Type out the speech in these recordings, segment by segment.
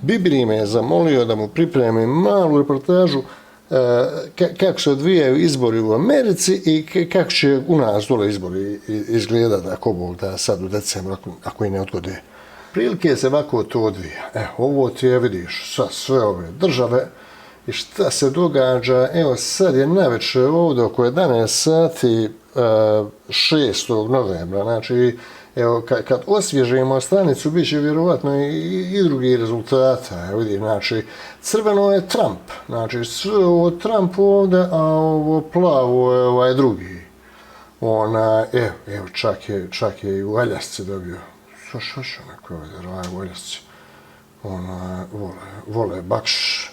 Bibri me je zamolio da mu pripremim malu reportažu kako se odvijaju izbori u Americi i kako će u nas dole izbori izgledati ako Bog da sad u decembru ako i ne odgode. Prilike se ovako to odvija. Ovo ti je, vidiš, sad sve ove države i šta se događa. Evo sad je navečer ovdje oko 11 sati 6. novembra. Znači, evo, kad osvježimo stranicu, bit će vjerovatno i drugi rezultata. Evo vidi, znači, crveno je Trump. Znači, sve ovo Trump ovdje, a ovo plavo je ovaj drugi. Evo, čak je i u Aljasci dobio. Što neko ovdje, u Aljasci. Vole bakš.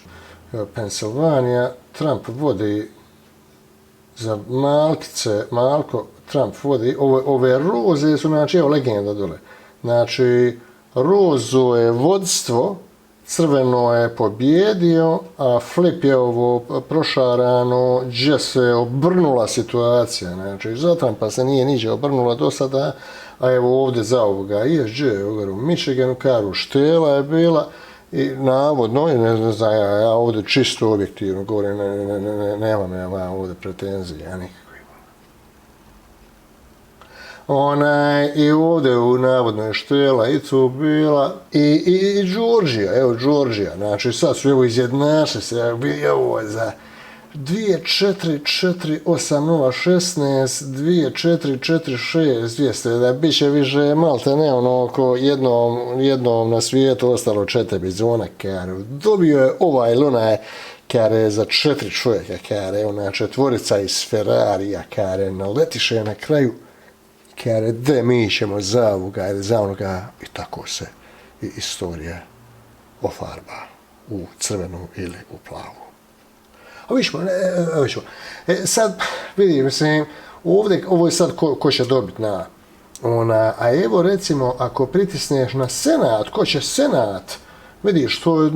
Pensilvanija, Trump vodi za Malko, Trump vodi, ove roze su, znači, evo legenda dole. Znači, rozo je vodstvo, crveno je pobjedio, a flip je ovo prošarano, gdje se obrnula situacija. Znači, za Trumpa se nije niđe obrnula do sada, a evo ovdje za ovoga ESG, u Michiganu, Karu Štela je bila, i navodno, ne znam, ja ovdje čisto objektivno govorim, nemam ja ovdje pretenzije, nikakve. I ovdje navodno je Štela i tu bila, i Georgija, evo Georgija, znači sad su evo izjednaše se, evo za 2448016, 2446200, da bit će više malte ne ono oko jednom na svijetu ostalo 4 bizona, kare. Dobio je ovaj ili onaj, kare, za 4 čovjeka, kare, ona četvorica iz Ferrarija, kare, naletiše na kraju, kare, de mi ćemo za ovoga ili za onoga, i tako se i istorija ofarba u crvenu ili u plavu. A vićemo, sad, vidim, mislim, ovo je sad ko će dobiti a evo recimo, ako pritisneš na Senat, ko će Senat, vidiš, to je,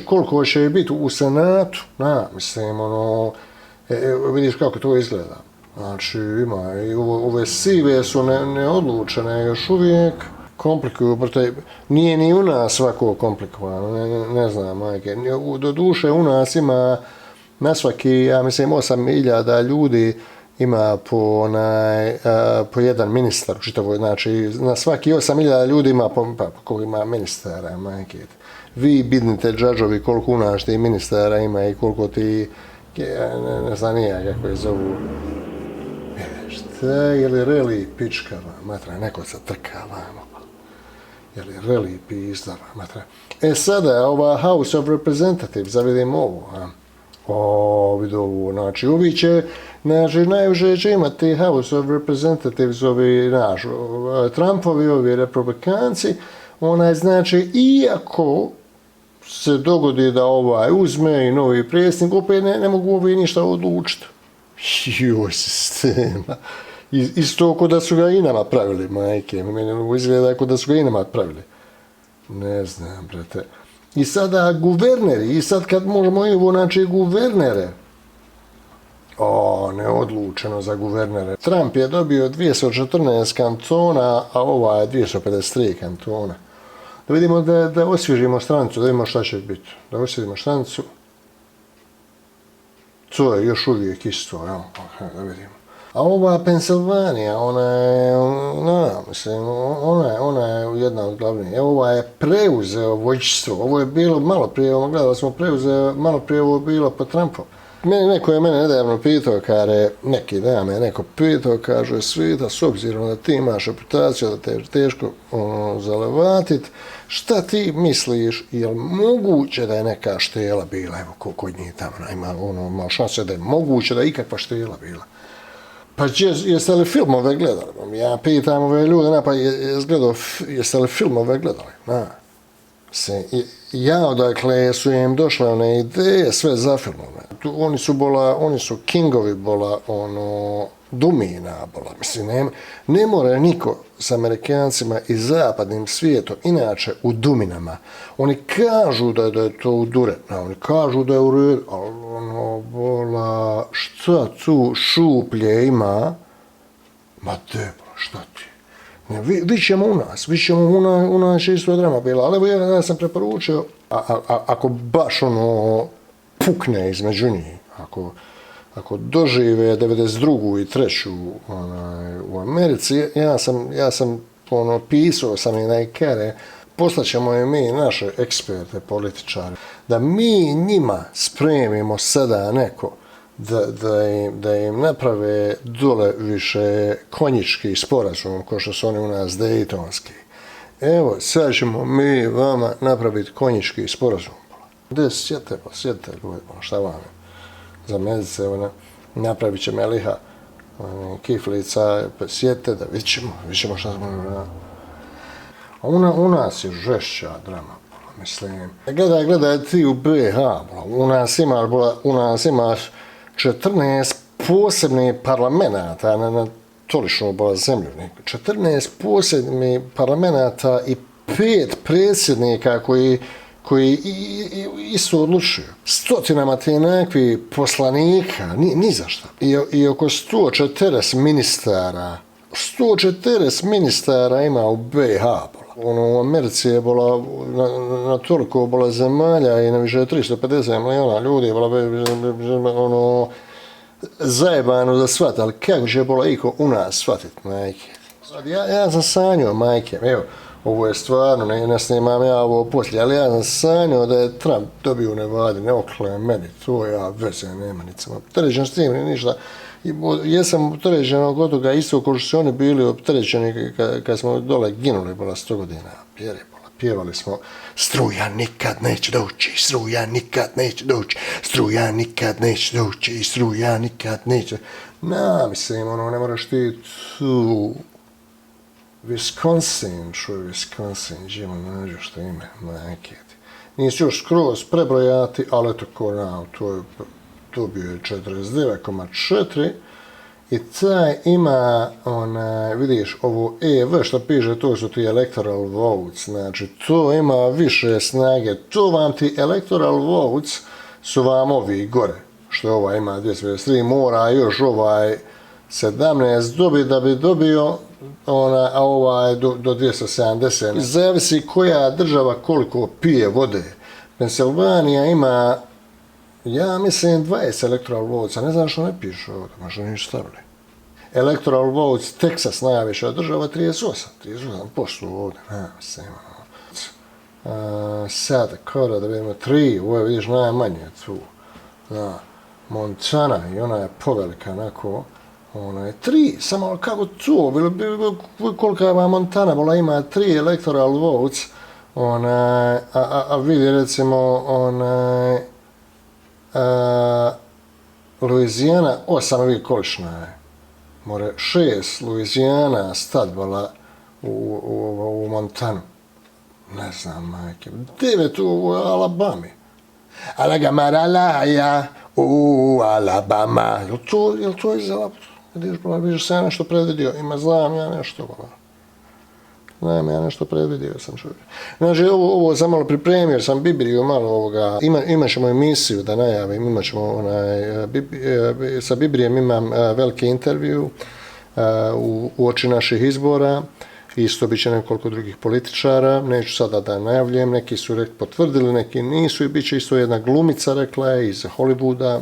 koliko će biti u Senatu, mislim, vidiš kako to izgleda. Znači, ima, i ove sive su neodlučene još uvijek, komplikuju, nije ni u nas svako komplikovano, ne znam, majke. Do duše u nas ima na svaki, ja mislim, 8.000 ljudi ima po jedan ministar, znači na svaki 8.000 ljudi ima koliko ima ministara, majke. Vi bidnite džadžovi koliko u nas ti ministara ima i koliko ti, ne znam nije kako je zovu. Šta je li reli pičkava, matra, neko se trka vamo. Jel je reli pizdava, matra. Sada, ova House of Representatives, da vidimo ovo, vidu ovo, znači, ovi će, znači, najviše će imati House of Representatives, ovi, Trumpovi, ovi republikanci, znači, iako se dogodi da uzme i novi predsjednik, opet ne mogu ovi ništa odlučiti. Joj, sistema. Isto ko da su ga i nama pravili, majke. Meni izgleda ko da su ga i nama pravili. Ne znam, brate. I sada guverneri, i sad kad možemo i znači guvernere. Neodlučeno za guvernere. Trump je dobio 214 kantona, a ova je 253 kantona. Da vidimo da osvježimo stranicu, da vidimo šta će biti. Da osvježimo stranicu. To je još uvijek isto, da vidimo. A ova Pensilvanija, ona je jedna od glavnih. Ova je preuzeo vođstvo. Ovo je bilo malo prije, gledali smo malo prije ovo bilo po Trumpu. Neko je mene nedavno pitao, kaže, Svita, s obzirom da ti imaš reputaciju, da te je teško zalevatiti, šta ti misliš, je li moguće da je neka štela bila, evo kod njih tamo, ima malo šanse da je moguće da je ikakva štela bila. Pa jeste li filmove gledali? Ja pitam ove ljude, pa jeste li filmove gledali? Ja odakle su im došle one ideje sve za filmove. Oni su kingovi bola, dumina bola. Mislim, ne mora niko s Amerikancima i zapadnim svijetom, inače u duminama. Oni kažu da je to uduretno, oni kažu da je u redu, ali bola, šta tu šuplje ima? Ma debro, šta ti? Vićemo u nas, u nas je isto drama bila, ali evo ja sam preporučio, ako baš ono pukne između njih, ako dožive 92. i 3. U Americi, ja sam ono, pisao sam i na kere, poslaćemo i mi naše eksperte, političare, da mi njima spremimo sada neko, da im naprave dole više konjički sporazum, kao što su oni u nas dejtonski. Evo, sad ćemo mi vama napraviti konjički sporazum. Gdje sjedite, ljudi, šta vam je? Za medice, napravit će Meliha kiflica, pa sjedite da vidimo šta smo radili. U nas je žešća drama, mislim. Gledaj ti u BiH, u nas imaš 14 posebnih parlamenata na toličnu zemlju. 14 posebnih parlamenata i 5 predsjednika koji isto odlučuju. Stotinama ti nekakvih poslanika, ni za šta. I oko 140 ministara. 140 ministara ima u BiH. U Americi je bila na toliko bila zemalja i na više 350 miliona ljudi je bilo zajebano da shvati, ali kako će bila iko u nas shvatiti, majke? Ja sam sanjao, majke, evo, ovo je stvarno, ne snimam ja ovo poslije, ali ja sam sanjao da je Trump dobio u Nevadi, ne okle meni, to ja veze nema, nicam opterećen s tim, ništa. Jesam opterećen od toga isto kao što su oni bili opterećeni kad smo dole ginuli, bila 100 godina, pjevali smo struja nikad neće doći, struja nikad neće doći, struja nikad neće doći, struja nikad neće. Mislim, ne moraš ti tu Wisconsin, živimo nađu što ime, majke. Nisi još skroz prebrojati, ali eto ko nam, to bio je 49,4 i taj ima, vidiš, ovo EV što piše, to su ti electoral votes, znači to ima više snage, to vam ti electoral votes su vam ovi gore, što ovaj ima 253, mora još ovaj 17 dobiti da bi dobio, a ovaj do 270. Zavisi koja država koliko pije vode. Pensilvanija ima, ja mislim, 20 electoral votes, a ne znam što ne piše ovdje, možda nisu stavili. Electoral votes, Texas najviša država, 38% ovdje, mislim. Sad, Dakota, da vidimo 3, ovo je vidiš najmanje tu. Montana, i ona je povelika, onako, ona je 3, samo kako to, kolika je Montana, bila ima 3 electoral votes, a vidi recimo, Louisiana, 8 vidi količna je. More 6 Louisiana stadbala u Montanu. Ne znam, majke. 9 u Alabami. Alagamaralaja u Alabama. Jel to iz Alabama? Vidiš se ja nešto predvidio. Znam ja nešto predvidio sam čovjek. Znači, ovo sam malo pripremio, sam Bibliju malo ovoga. Imat ćemo emisiju da najavim, imat ćemo sa Biblijem imam veliki intervju uoči naših izbora. Isto bit će nekoliko drugih političara, neću sada da najavljujem, neki su potvrdili, neki nisu i bit će isto jedna glumica, rekla je, iz Hollywooda,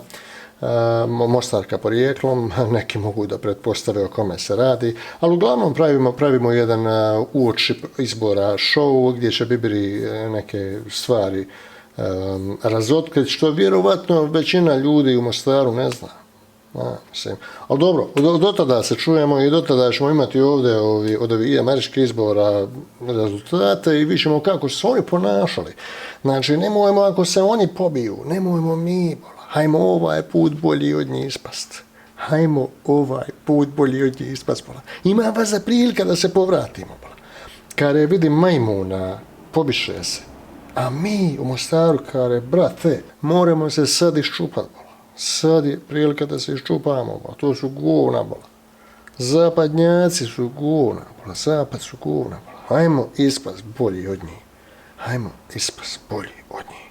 Mostarka porijeklom, neki mogu da pretpostave o kome se radi, ali uglavnom pravimo jedan uoči izbora show gdje će Bibiri neke stvari razotkriti, što vjerovatno većina ljudi u Mostaru ne zna. Ali dobro, do tada se čujemo i do tada ćemo imati ovdje od ovih američkih izbora rezultate i vidimo kako su se oni ponašali. Znači, nemojmo ako se oni pobiju, nemojmo mi, hajmo ovaj put bolji od njih ispast. Hajmo ovaj put bolji od njih ispast. Ima vas za prilika da se povratimo. Kare vidim majmuna, pobiše se. A mi u Mostaru, kare, brate, moramo se sad iščupati. Sad je prilika da se iščupamo, to su govna, zapadnjaci su govna, zapad su govna, hajmo ispast bolji od njih, hajmo ispast bolji od njih.